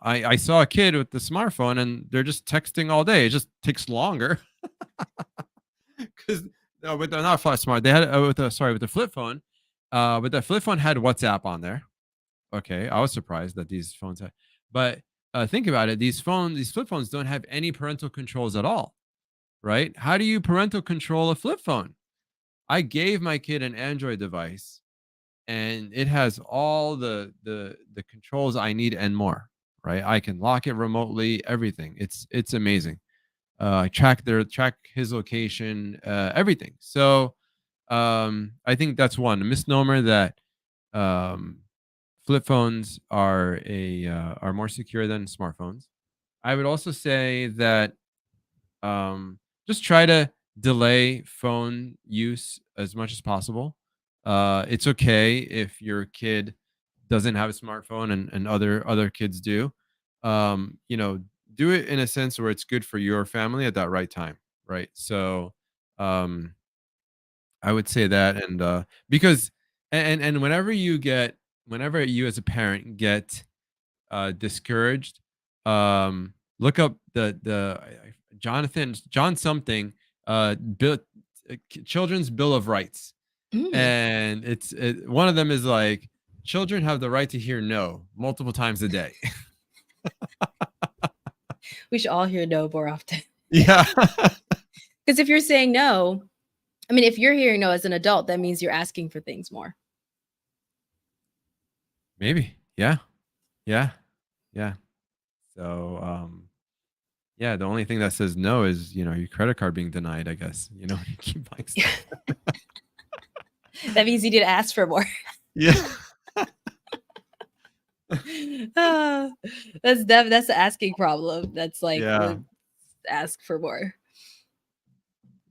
I saw a kid with the smartphone and they're just texting all day. It just takes longer because with the not flash smart, they had with the flip phone. But the flip phone had WhatsApp on there. Okay, I was surprised that these phones had, but think about it. These flip phones don't have any parental controls at all, right? How do you parental control a flip phone? I gave my kid an Android device, and it has all the controls I need and more. Right, I can lock it remotely. Everything. It's amazing. Track his location, everything. So I think that's one a misnomer that um, flip phones are more secure than smartphones. I would also say that just try to delay phone use as much as possible. It's okay if your kid doesn't have a smartphone and other kids do. Um, you know, do it in a sense where it's good for your family at that right time, right? So, um, I would say that, and because and whenever you as a parent get discouraged, look up John something, Children's Bill of Rights, Mm, and one of them is like children have the right to hear no multiple times a day. we should all hear no more often. Yeah. Because if you're saying no, I mean, if you're hearing no as an adult, that means you're asking for things more. Maybe. Yeah. Yeah. Yeah. So, yeah, the only thing that says no is, your credit card being denied, I guess, you keep buying stuff. That means you need to ask for more. Yeah. Ah, that's the asking problem. That's like Yeah. let's ask for more.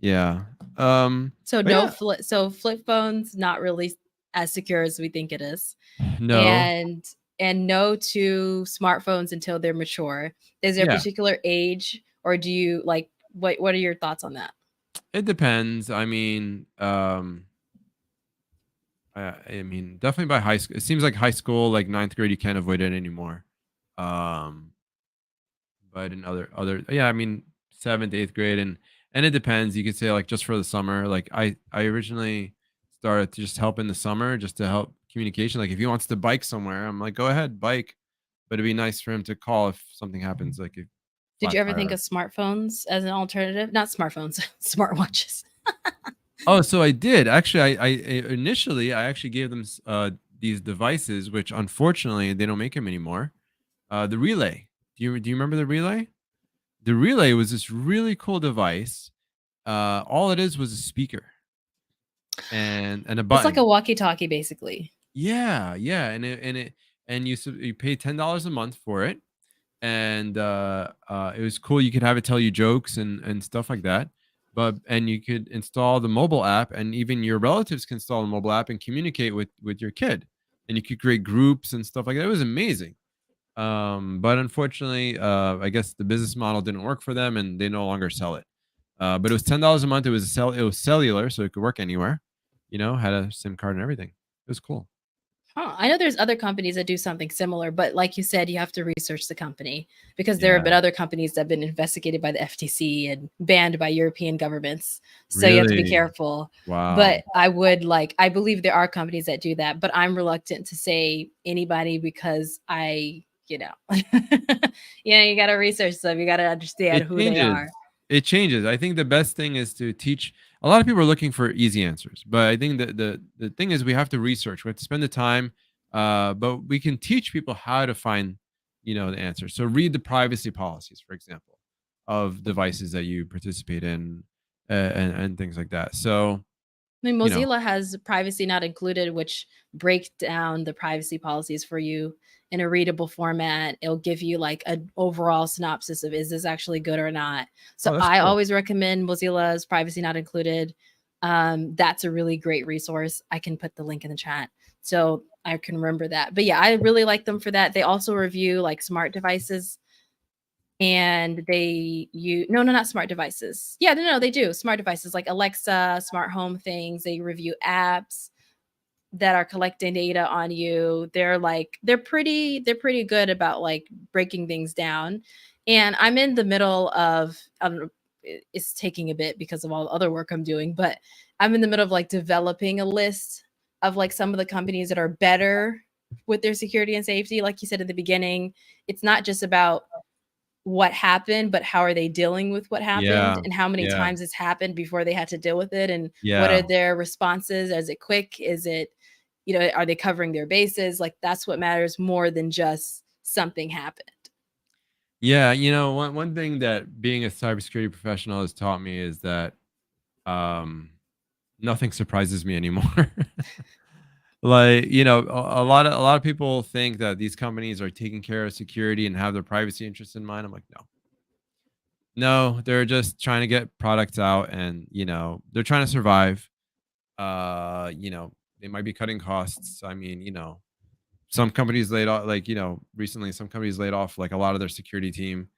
Yeah. So But yeah, so flip phones not really as secure as we think it is. no. And no to smartphones until they're mature. Is there a Yeah. particular age or do you like what are your thoughts on that? It depends. I mean, definitely by high school. It seems like high school, like ninth grade, you can't avoid it anymore. Um, but in other, yeah, I mean, seventh, eighth grade, and it depends. You could say like just for the summer. Like I originally started to just help in the summer, just to help communication. Like if he wants to bike somewhere, I'm like, go ahead, bike. But it'd be nice for him to call if something happens, like if Did flat you ever think tire. of smartphones as an alternative? Not smartphones, smartwatches. Oh, so I did actually. Initially I actually gave them these devices, which unfortunately they don't make them anymore. The relay. Do you remember the relay? The relay was this really cool device. All it is was a speaker and a It's like button. a walkie-talkie basically. Yeah, yeah, and you pay $10 a month for it, and it was cool. You could have it tell you jokes and stuff like that. And you could install the mobile app, and even your relatives can install the mobile app and communicate with your kid, and you could create groups and stuff like that. It was amazing. But unfortunately, I guess the business model didn't work for them, and they no longer sell it. But it was $10 a month. It was cellular, so it could work anywhere. Had a SIM card and everything. It was cool. Huh. I know there's other companies that do something similar, but like you said, you have to research the company because there have Yeah. been other companies that have been investigated by the FTC and banned by European governments. So you have to be Really? careful. Wow. But I believe there are companies that do that, but I'm reluctant to say anybody because you got to research them. You got to understand It who they changes. are. It changes. I think the best thing is to teach. A lot of people are looking for easy answers, but I think that the thing is we have to research. We have to spend the time, but we can teach people how to find, the answer. So read the privacy policies, for example, of devices that you participate in, and things like that. So I mean, you know. Mozilla has privacy not included, which breaks down the privacy policies for you in a readable format. It'll give you like an overall synopsis of is this actually good or not. So Oh, that's I cool. always recommend Mozilla's privacy not included. That's a really great resource. I can put the link in the chat so I can remember that. But yeah, I really like them for that. They also review like smart devices, and not smart devices. Yeah, no, they do smart devices like Alexa, smart home things. They review apps that are collecting data on you. They're pretty good about like breaking things down. And I'm in the middle of, I don't know, it's taking a bit because of all the other work I'm doing, but I'm in the middle of like developing a list of like some of the companies that are better with their security and safety. Like you said at the beginning, it's not just about what happened, but how are they dealing with what happened Yeah. and how many Yeah. times it's happened before they had to deal with it, and what Yeah. are their responses? Is it quick? Is it, are they covering their bases? Like that's what matters more than just something happened. Yeah, one thing that being a cybersecurity professional has taught me is that um nothing surprises me anymore. Like, a lot of people think that these companies are taking care of security and have their privacy interests in mind. I'm like, no. No, they're just trying to get products out, and they're trying to survive. They might be cutting costs. I mean, some companies laid off, like, recently some companies laid off like a lot of their security team.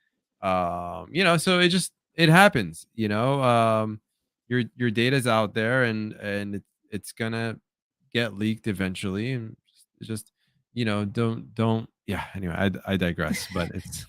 So it happens. Your data's out there, and it's gonna get leaked eventually, and just don't yeah. Anyway, I digress, but it's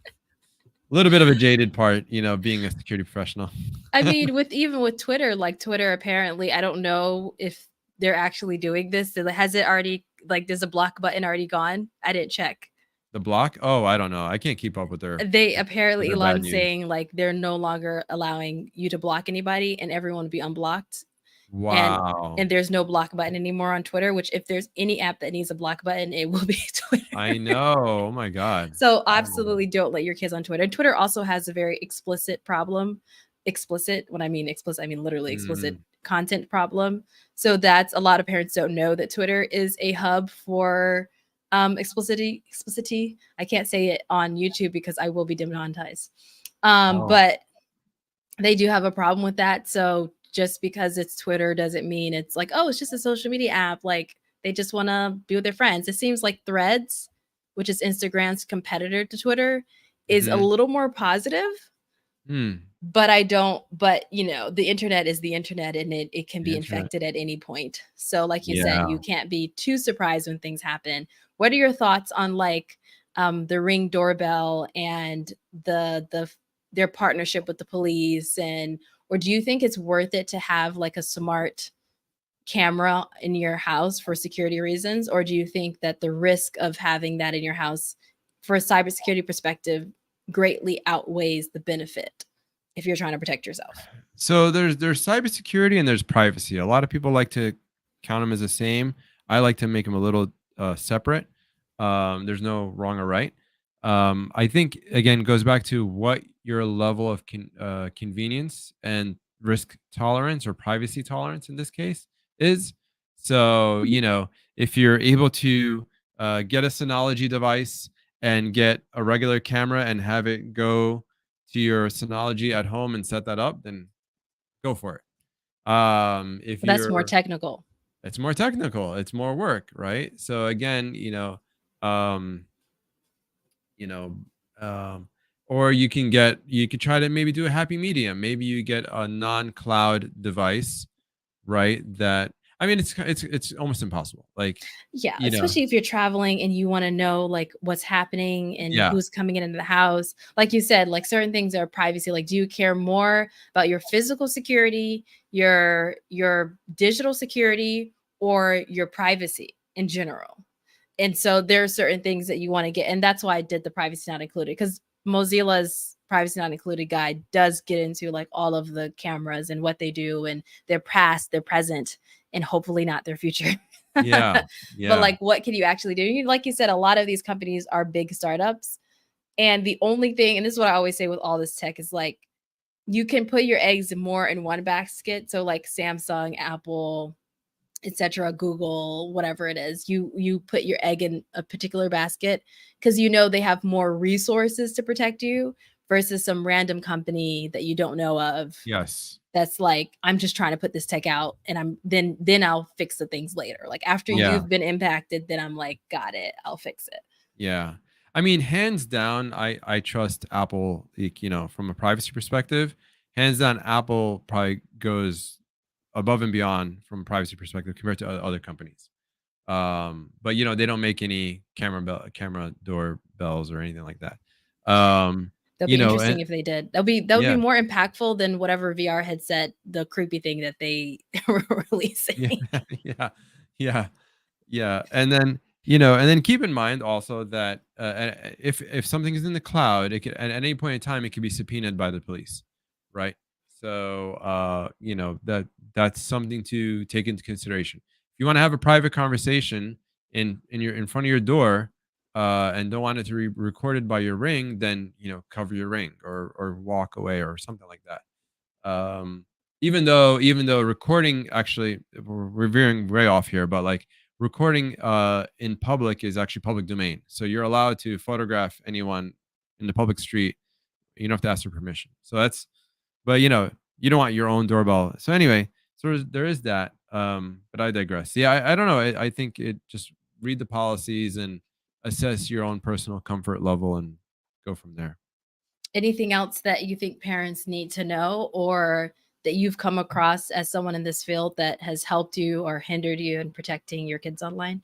a little bit of a jaded part, being a security professional. I mean, with Twitter, like Twitter apparently, I don't know if they're actually doing this. Has it already, like, there's a block button already gone? I didn't check. The block? Oh, I don't know. I can't keep up with They apparently, their bad Elon news. saying like they're no longer allowing you to block anybody and everyone to be unblocked. and Wow. and there's no block button anymore on Twitter, which if there's any app that needs a block button, it will be I Twitter. know. Oh my god. So Oh my god. absolutely don't let your kids on Twitter. Twitter also has a very explicit problem. Explicit, when I mean explicit, I mean literally explicit Mm, content problem. So that's, a lot of parents don't know that Twitter is a hub for explicity. I can't say it on YouTube because I will be demonetized. oh. But they do have a problem with that. So just because it's Twitter doesn't mean it's like, oh, it's just a social media app. Like they just want to be with their friends. It seems like Threads, which is Instagram's competitor to Twitter, is a Mhm. little more positive. Mm. But I don't, but the internet is the internet, and it can The be internet. infected at any point. So, like you said, Yeah. you can't be too surprised when things happen. What are your thoughts on like the Ring doorbell and their partnership with the police, and or do you think it's worth it to have like a smart camera in your house for security reasons, or do you think that the risk of having that in your house for a cybersecurity perspective greatly outweighs the benefit if you're trying to protect yourself? So there's cybersecurity and there's privacy. A lot of people like to count them as the same. I like to make them a little separate. There's no wrong or right. I think again goes back to what your level of convenience and risk tolerance or privacy tolerance in this case is. So if you're able to get a Synology device and get a regular camera and have it go to your Synology at home and set that up, then go for it. If But that's more you're technical. It's more technical, it's more work, right? So again, um, you know, um, or you could try to maybe do a happy medium. Maybe you get a non-cloud device, right? That I mean, it's almost impossible. Like, Yeah, you know, especially if you're traveling and you want to know like what's happening and yeah. who's coming into the house. Like you said, like certain things are privacy. Like, do you care more about your physical security, your digital security, or your privacy in general? And so there are certain things that you want to get, and that's why I did the privacy not included, because Mozilla's privacy not included guide does get into like all of the cameras and what they do and their past, their present, and hopefully not their future. Yeah. But Yeah. like, what can you actually do? Like you said, a lot of these companies are big startups, and the only thing, and this is what I always say with all this tech, is like you can put your eggs more in one basket. So like Samsung, Apple, etc., Google, whatever it is, you put your egg in a particular basket because you know they have more resources to protect you versus some random company that you don't know of Yes. that's like, I'm just trying to put this tech out and then I'll fix the things later. Like after Yeah. you've been impacted, then I'm like, got it, I'll fix it. Yeah. I mean, hands down, I trust Apple, like, from a privacy perspective. Hands down, Apple probably goes above and beyond from a privacy perspective compared to other companies. But they don't make any camera doorbells or anything like that. Um, That'll be and interesting if they did. That would be yeah, more impactful than whatever VR headset, the creepy thing that they were yeah, releasing. yeah, yeah. Yeah, and then keep in mind also that if something is in the cloud, it could at any point in time it could be subpoenaed by the police, right? So that's something to take into consideration. If you want to have a private conversation in front of your door, and don't want it to be recorded by your Ring, then cover your Ring or walk away or something like that. um even though recording, actually, we're veering way off here, but like recording in public is actually public domain, so you're allowed to photograph anyone in the public street. You don't have to ask for permission. So that's but you don't want your own doorbell. So anyway, so there is that. But I digress. Yeah, I don't know. I think it just read the policies and assess your own personal comfort level and go from there. Anything else that you think parents need to know, or that you've come across as someone in this field that has helped you or hindered you in protecting your kids online?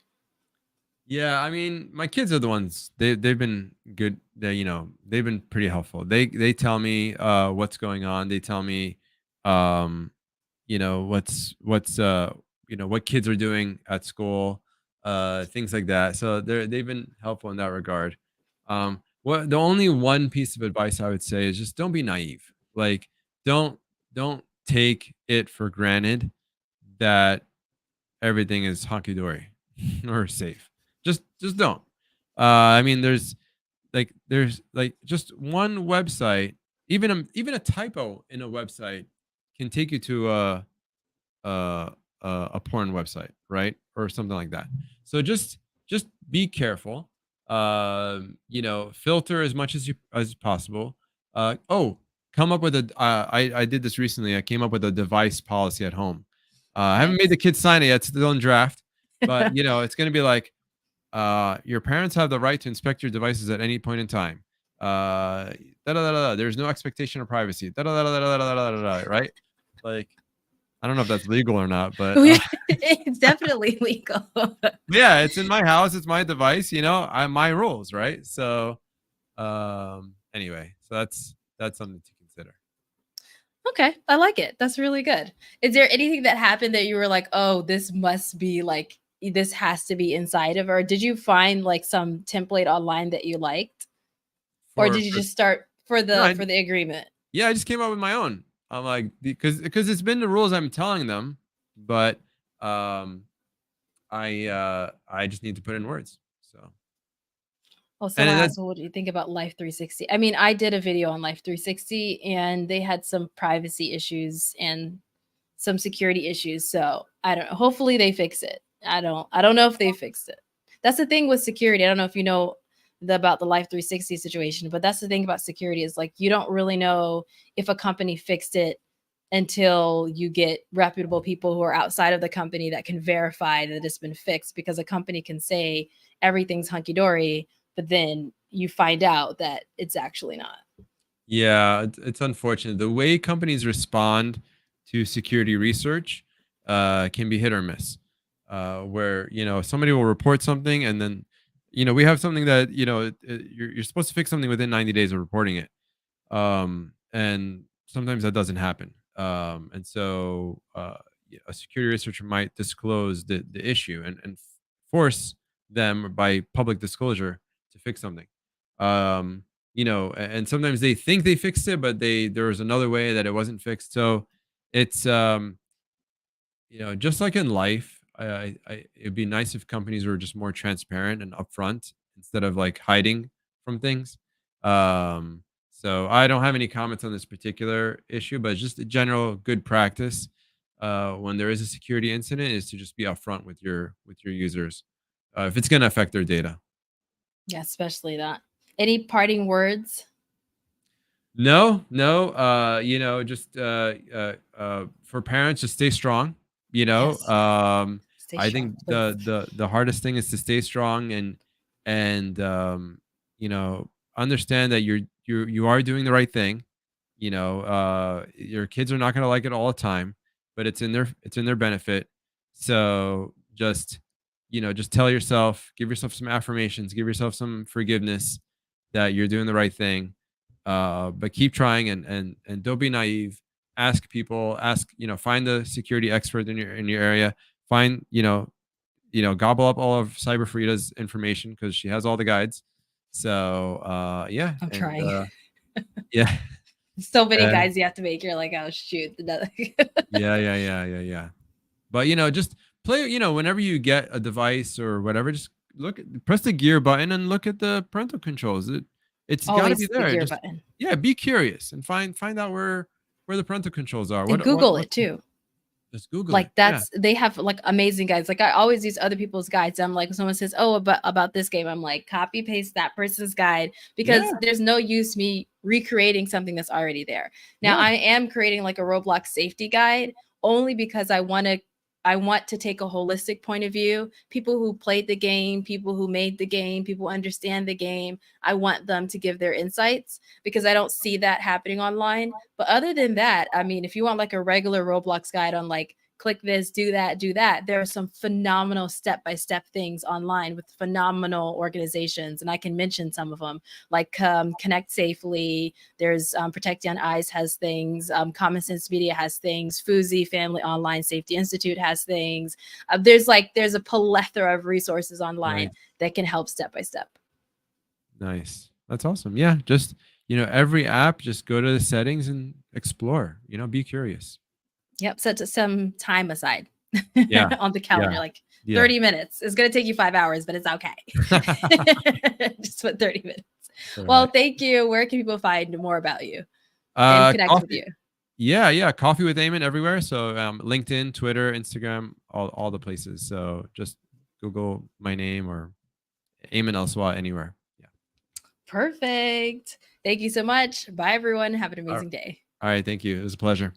Yeah, I mean, my kids are the ones, they've been good. They've been pretty helpful. They tell me what's going on. They tell me um what's what kids are doing at school, things like that. So they've been helpful in that regard. What the only one piece of advice I would say is just don't be naive. Like don't don't take it for granted that everything is honky dory or safe. Just don't. I mean, there's just one website, even a typo in a website can take you to a a porn website, right, or something like that. So just be careful. Filter as much as possible. Oh, come up with a. I did this recently. I came up with a device policy at home. I haven't made Nice. the kids sign it yet. It's still in draft, but it's going to be like, your parents have the right to inspect your devices at any point in time. Da, da, da, da, da. There's no expectation of privacy. Da, da, da, da, da, da, da, da, da, right? Like, I don't know if that's legal or not, but It's definitely legal. yeah, it's in my house. It's my device. My rules, right? So, anyway, so that's something to consider. Okay, I like it. That's really good. Is there anything that happened that you were like, "Oh, this must be like this has to be inside of," or did you find like some template online that you liked? Or For did you for just start for no, the agreement? yeah, I just came up with my own. I'm like, because it's been the rules I'm telling them, but um, I just need to put in words. So, Oh, and someone that asked, "Well, what do you think about Life 360?" I mean, I did a video on Life 360 and they had some privacy issues and some security issues. So I don't know. Hopefully they fix it. I don't know if they fixed it. That's the thing with security. I don't know if you know about the Life 360 situation, but that's the thing about security is like you don't really know if a company fixed it until you get reputable people who are outside of the company that can verify that it's been fixed, because a company can say everything's hunky dory, but then you find out that it's actually not. Yeah, it's unfortunate. The way companies respond to security research can be hit or miss. Where somebody will report something, and then we have something that you're supposed to fix something within 90 days of reporting it, and sometimes that doesn't happen. And so a security researcher might disclose the issue and force them by public disclosure to fix something. And sometimes they think they fixed it, but there was another way that it wasn't fixed. So it's just like in life, it'd be nice if companies were just more transparent and upfront instead of like hiding from things. Um, so I don't have any comments on this particular issue, but just a general good practice. when there is a security incident is to just be upfront with your users if it's going to affect their data. Yeah, especially that. Any parting words? No, no. Just for parents, just stay strong. Yes. Stay I strong, think please. the hardest thing is to stay strong and understand that you are doing the right thing. Your kids are not going to like it all the time, but it's in their benefit. So just tell yourself, give yourself some affirmations, give yourself some forgiveness that you're doing the right thing. But keep trying and don't be naive. Ask people, find the security expert in your area. Find, gobble up all of CyberFareedah's information because she has all the guides. So yeah, I'm and trying. yeah. So many Uh, guys you have to make. You're like, oh shoot. yeah. But just play. Whenever you get a device or whatever, just press the gear button and look at the parental controls. It's got to be Always the there. gear Just button. yeah, be curious and find out where the parental controls are. And Google it too. Just Google Like it. Yeah. they have like amazing guides. Like I always use other people's guides. I'm like, someone says, oh, about this game, I'm like, copy paste that person's guide, because Yeah. there's no use me recreating something that's already there. Now Yeah. I am creating like a Roblox safety guide only because I want to take a holistic point of view. People who played the game, people who made the game, people who understand the game, I want them to give their insights because I don't see that happening online. But other than that, I mean, if you want like a regular Roblox guide on like click this, do that, there are some phenomenal step-by-step things online with phenomenal organizations. And I can mention some of them, like Connect Safely. There's Protect Young Eyes has things. Common Sense Media has things. Fuzi Family Online Safety Institute has things. There's a plethora of resources online Nice. that can help step by step. Nice. That's awesome. Yeah. Just every app, just go to the settings and explore. Be curious. Yep, set some time aside Yeah. on the calendar, Yeah. like Yeah. 30 minutes. It's going to take you 5 hours, but it's okay. Just put 30 minutes. All Well, right. thank you. Where can people find more about you and connect with Coffee. you? Yeah. Coffee with Ayman everywhere. So LinkedIn, Twitter, Instagram, all the places. So just Google my name or Ayman Elsawah anywhere. Yeah. Perfect. Thank you so much. Bye, everyone. Have an All amazing day. right. Thank you. It was a pleasure.